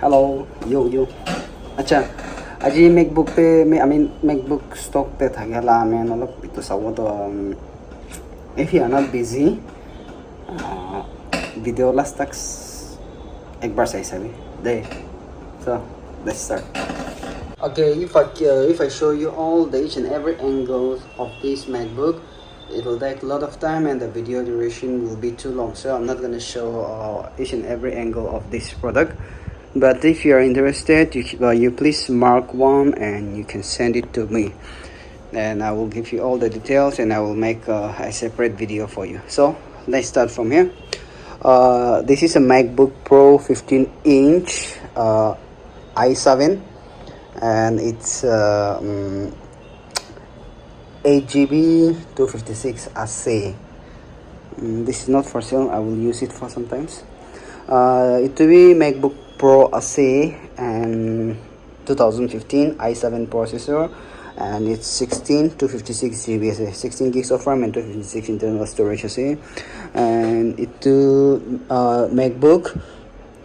Hello यो यो अच्छा आज MacBook पे मैं आई मीन मैकबुक स्टॉक पे था क्या ला मैं मतलब itu sawo to if you are not busy video last tax एक बार सही सभी दे so let's start. Okay, if I show you all the each and every angles of this MacBook, it will take a lot of time and the video duration will be too long, so I'm not going to show each and every angle of this product. But if you are interested, you please mark one and you can send it to me, and I will give you all the details and I will make a separate video for you. So let's start from here. This is a MacBook Pro 15-inch i7, and it's 8 GB 256 AC. This is not for sale, I will use it for sometimes. It will be MacBook Pro AC and 2015 i7 processor, and it's 16 to 56 GB AC, 16 gigs of RAM and 256 internal storage AC. And it MacBook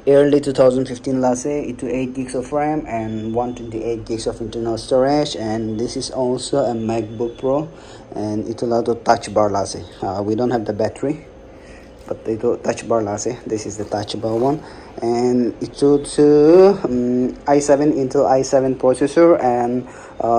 early 2015 lase, it 8 gigs of RAM and 128 gigs of internal storage. And this is also a MacBook Pro, and it allows a touch bar lase. We don't have the battery, but they do touch bar lase. This is the touch bar one, and it's i7 Intel i7 processor and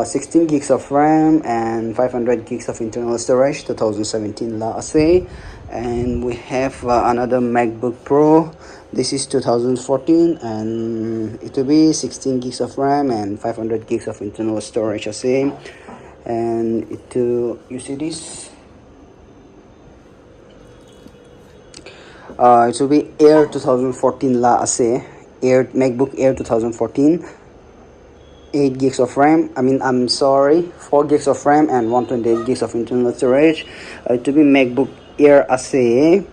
16 gigs of RAM and 500 gigs of internal storage, 2017 lase. And we have another MacBook Pro. This is 2014, and it will be 16 gigs of RAM and 500 gigs of internal storage the same. And it you see this, it will be Air 2014 la ase, Air MacBook Air 2014, 8 gigs of RAM, I'm sorry, 4 gigs of RAM and 128 gigs of internal storage. It will be MacBook Air ase,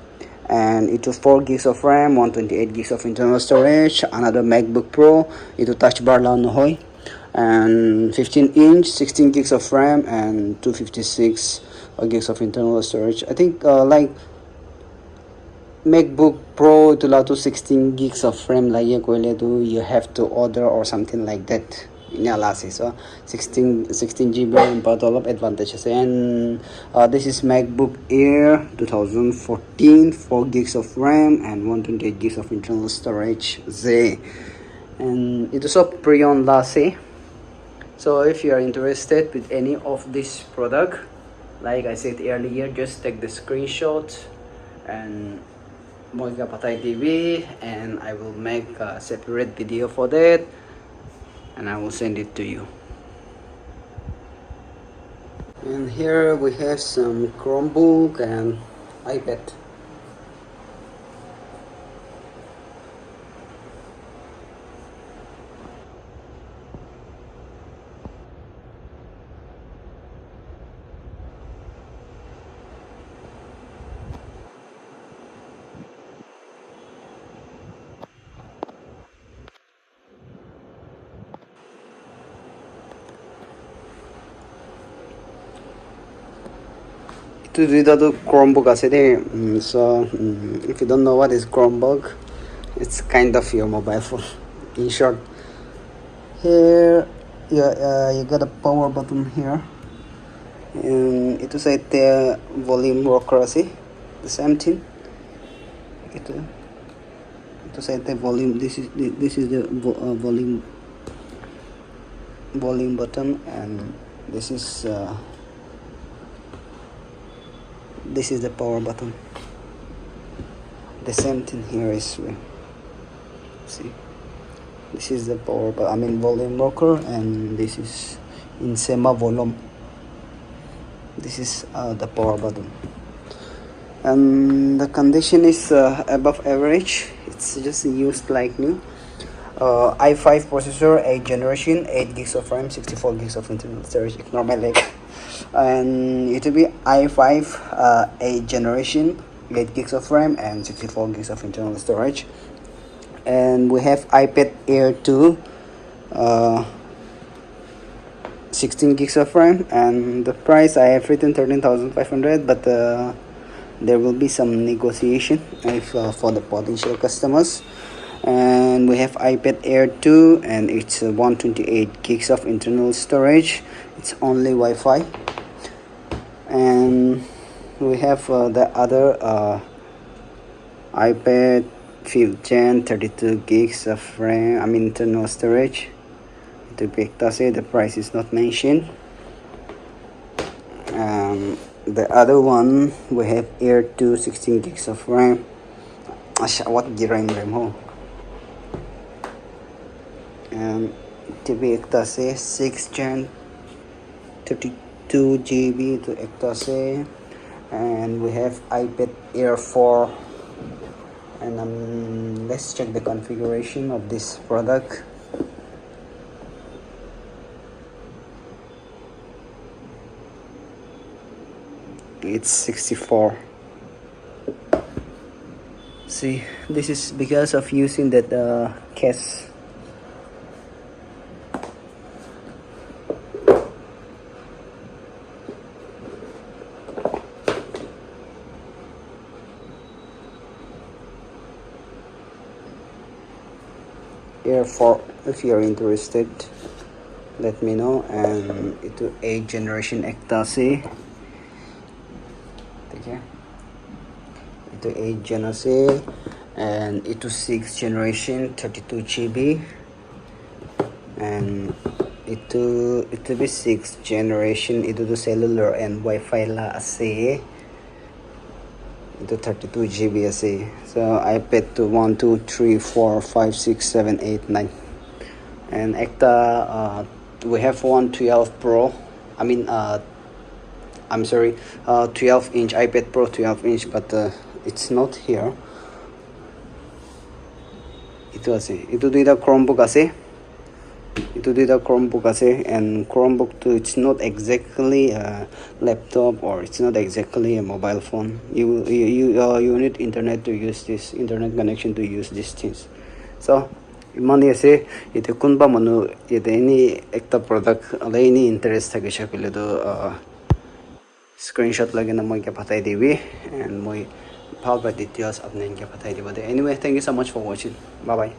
and it was 4 gigs of RAM, 128 gigs of internal storage. Another MacBook Pro, it will touch bar la nohoy, and 15-inch, 16 gigs of RAM and 256 gigs of internal storage. I think like MacBook Pro itu lah tu 16 gigs of RAM lah ya koile tu you have to order or something like that. Ini ala sih, so 16 GB RAM but all of advantages. And this is MacBook Air 2014, 4 gigs of RAM and 128 gigs of internal storage Z. And itu so pre-owned lah sih. So if you are interested with any of this product, like I said earlier, just take the screenshot and Moika Patay TV, and I will make a separate video for that and I will send it to you. And here we have some Chromebook and iPad. To do that Chromebook as so if you don't know what is Chromebook, it's kind of your mobile phone in short. Here you got a power button here, and it is the volume rocker, see the same thing. It is the volume, this is the volume button, and this is the power button. The same thing here is see, this is the power volume rocker, and this is in sema volume. This is the power button, and the condition is above average. It's just used like new. i5 processor, 8th generation, 8 gigs of RAM, 64 gigs of internal storage. Ignore my leg. And it will be i5 8th generation, 8 gigs of RAM and 64 gigs of internal storage. And we have iPad Air 2, 16 gigs of RAM, and the price I have written 13,500, but there will be some negotiation if for the potential customers. And we have iPad Air 2, and it's 128 gigs of internal storage. It's only Wi-Fi. And we have the other iPad 5th gen, 32 gigs of RAM, internal storage. The price is not mentioned. The other one, we have Air 2, 16 gigs of RAM. What the RAM ho? And TV ekta se 6th gen, 32 GB to ekta se. And we have iPad Air 4. And let's check the configuration of this product. It's 64. See, this is because of using that case. Air 4, if you're interested, let me know. And itu 8th generation ekta se. Itu 8th gen ase, and itu 6th generation 32 GB, and itu be 6th generation. Itu to cellular and Wi-Fi la ase. Itu 32 GB ase. So iPad to 1 2 3 4 5 6 7 8 9, and ekta we have one 12 Pro. I'm sorry, 12-inch iPad Pro, 12-inch, but it's not here. Itu ase. Itu duita Chromebook ase. And Chromebook too. It's not exactly a laptop, or it's not exactly a mobile phone. You need internet to use this, internet connection to use these things. So money ase. Itu kunba manu ite any ekta product any interest thake shakile to screenshot lagi na moi ke patai dibi, and moi bhal ba details apne ke patai dibo de. Anyway, thank you so much for watching. Bye bye.